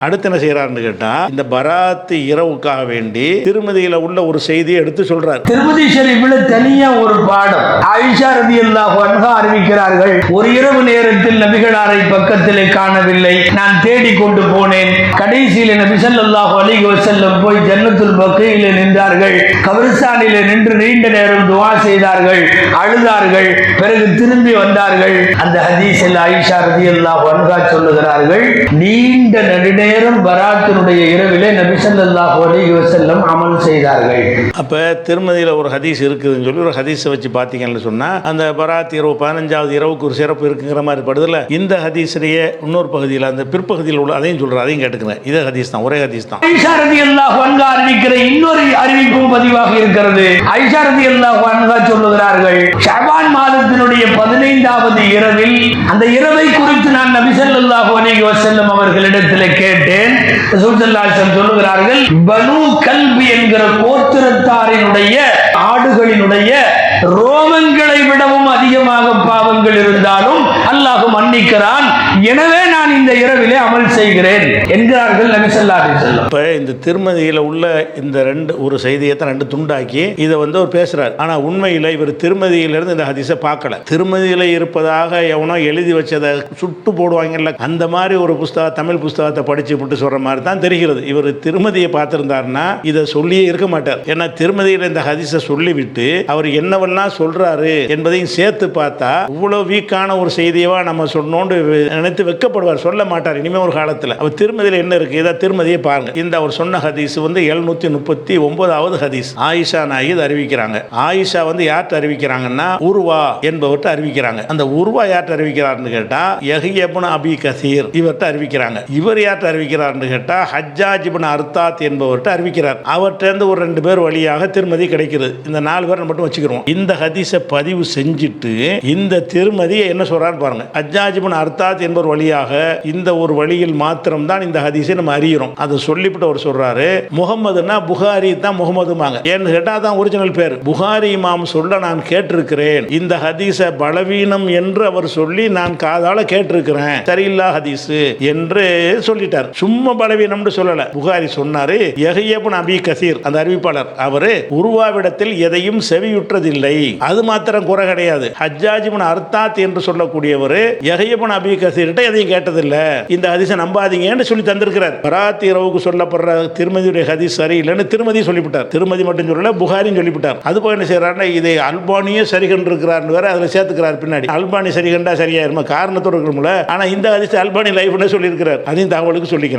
அடுத்து என்ன செய்யறாருன்னு கேட்டா, இந்த பராத்து இரவுக்காக வேண்டி திருமதியில உள்ள ஒரு செய்தியை எடுத்து சொல்றாரு. திருமதி ஷரீஃபில் தனியா ஒரு பாடம். ஆயிஷா ரலியல்லாஹு அன்ஹா அறிவிக்கிறார்கள், ஒரு இரவு நேரத்தில் நபிகளாரை பக்கத்திலே காணவில்லை. நான் தேடி கொண்டு போனேன். கடைசியில நபி ஸல்லல்லாஹு அலைஹி வஸல்லம் போய் ஜன்னத்துல் பக்கீயிலே நின்றார்கள். கபிரிஸ்தானிலே நின்று நீண்ட நேரம் துஆ செய்தார்கள், அழுதார்கள். பிறகு திரும்பி வந்தார்கள். அந்த ஹதீஸில் ஆயிஷா ரலியல்லாஹு அன்ஹா சொல்லுகிறார்கள், நீண்ட நெடுநேரம் பராத்தினுடைய இரவிலே நபி ஸல்லல்லாஹு அலைஹி வஸல்லம் அமல் செய்தார்கள். அப்ப திருமதியில ஒரு ஹதீஸ் இருக்குதுன்னு சொல்லி ஒரு ஹதீஸை வச்சு பார்த்தீங்கன்னு சொன்னா, அந்த பராத் இரவு 15வது இரவுக்கு ஒரு சிறப்பு இருக்குங்கிற மாதிரி படுதுல. இந்த ஹதீஸிலேயே இன்னொரு பகுதியில் அந்த பிற்பகுதியில் உள்ள அதையும் சொல்ற, அதையும் கேட்டுக்கிறேன். இதே ஹதீஸ் தான், ஒரே ஹதீஸ் தான். ஆயிஷா ரலியல்லாஹு அன்ஹா அறிவிக்கிற இன்னொரு அறிவிப்பும் பதிவாக இருக்கிறது. ஆயிஷா ரலியல்லாஹு அன்ஹா சொல்லுகிறார்கள், ஷஅபான் மாதத்தினுடைய 15வது இரவில், அந்த இரவை குறித்து நான் நபி ஸல்லல்லாஹு அலைஹி வஸல்லம் அவர்களிடத்தில் கேட்டேன். ரசூல் ஸல்லல்லாஹு அலைஹி வஸல்லம் சொல்லுகிறார்கள், பனு கல்பி என்கிற கோத்திரத்தாரினுடைய ஆடுகளினுடைய ரோமங்களை விடவும் அதிகமாக பாவங்கள் இருந்தாலும் அல்லாஹ் மன்னிக்கிறான். எனவே நான் இந்த இரவிலே அமல் செய்கிறேன் என்கிறார்கள் நபி ஸல்லல்லாஹு அலைஹி வஸல்லம். இப்ப இந்த திருமதியில உள்ள இந்த ஒரு செய்தியை தான் ரெண்டு துண்டாக்கி இதை அவர் பேசுறாரு. ஆனா உண்மையில இவர் திருமதியிலிருந்து இந்த ஹதீஸை பார்க்கல. திருமதியில இருப்பதாக எவனோ எழுதி வச்சதை சுட்டு போடுவாங்கல்ல, அந்த மாதிரி ஒரு புஸ்தகம், தமிழ் புஸ்தகத்தை படிச்சு விட்டு சொல்ற மாதிரி தான் தெரிகிறது. இவர் திருமதியை பார்த்திருந்தாருன்னா இதை சொல்லியே இருக்க மாட்டார். ஏன்னா திருமதியில இந்த ஹதீஸை சொல்லிவிட்டு அவர் என்னவெல்லாம் சொல்றாரு என்பதையும் சேர்த்து பார்த்தா இவ்வளவு வீக்கான ஒரு செய்தியவா நம்ம சொன்னோண்டு நினைத்து வெட்கப்படுவார், சொல்ல மாட்டார் இனிமே ஒரு காலத்தில். அவர் திருமதியில் என்ன இருக்கு, இதை திருமதியை பாருங்க. இந்த அவர் சொன்ன ஹதீஸ் 739வது ஹதீஸ். ஆயிஷா நாயகி அறிவிக்கிறாங்க. ஆயிஷா யார்கிட்ட அறிவிக்கிறாங்கன்னா, உருவா என்பவர்கிட்ட அறிவிக்கிறாங்க. அந்த உருவா யார்கிட்ட அறிவிக்கிறார்னு கேட்டா, யஹ்யா இப்னு அபி கஸீர் இவர்கிட்ட அறிவிக்கிறாங்க. இவர் யார்கிட்ட அறிவிக்கிறார்னு கேட்டா, ஹஜ்ஜாஜ் இப்னு அர்தாத் என்பவர்கிட்ட அறிவிக்கிறார். அவர்கிட்ட இருந்து ஒரு 2 பேர் வழியாக திருமதி கிடைக்கிறது. இந்த 4 பேர் மட்டும் வச்சுக்கிறோம். இந்த ஹதீஸை பதிவு செஞ்சுட்டு இந்த திருமதியை என்ன சொல்றாரு பாருங்க. ஹஜ்ஜாஜ் இப்னு அர்தாத் என்பவர் வழியாக இந்த ஒரு வழியில் மாத்திரம் தான் இந்த ஹதீஸை நம்ம அறிகிறோம். அதை சொல்லிவிட்டு அவர் சொல்றாரு, முகமதுனா புகாரி தான் முகமதுமாங்க. ஏன்னு கேட்டா தான் ஒரிஜினல் பேர். புகாரி இமாம் சொல்ல நான் கேட்டிருக்கிறேன். இந்த ஹதீஸை பலவீனம் என்று அவர் சொல்லி நான் காதால கேட்டிருக்கிறேன், சரியில்லா ஹதீஸ் என்று சொல்லிட்டார். சும்மா பலவீனம்னு சொல்லல. புகாரி சொன்னாரு, யஹ்யா இப்னு அபி கஸீர் அந்த அறிவிப்பாளர், அவரு உருவாவிடத்தில் எதையும் செவியுற்றதில்லை, அது மாத்திரம் குறை கிடையாது. ஹஜ்ஜாஜ் இப்னு அர்தாத் என்று சொல்லக்கூடியவர் யஹ்யா இப்னு அபி கஸீர்ட்ட எதையும் கேட்டதில்லை, இந்த ஹதீஸை நம்பாதீங்கன்னு சொல்லி தந்திருக்கிறார். பராத் இரவுக்கு சொல்லப்படுற திருமதியுடைய ஹதீஸ் சரியில்லைன்னு திருமதி சொல்லிவிட்டார். திருமதி மட்டும் சொல்லல, புகாரியும் சொல்லிவிட்டார். அது போய் என்ன செய்யறாருன்னா, இதை அல்பானியே சரி கண்டிருக்கிறார் வேற அதில் சேர்த்துக்கிறார். பின்னாடி அல்பானி சரி கண்டா சரியாயிருமா, காரணத்தோடு இருக்கணும்ல. ஆனா இந்த ஹதீஸ் அல்பானி லைஃப்னு சொல்லியிருக்கிறார். அதையும் தகவலுக்கு சொல்லிக்கிறேன்.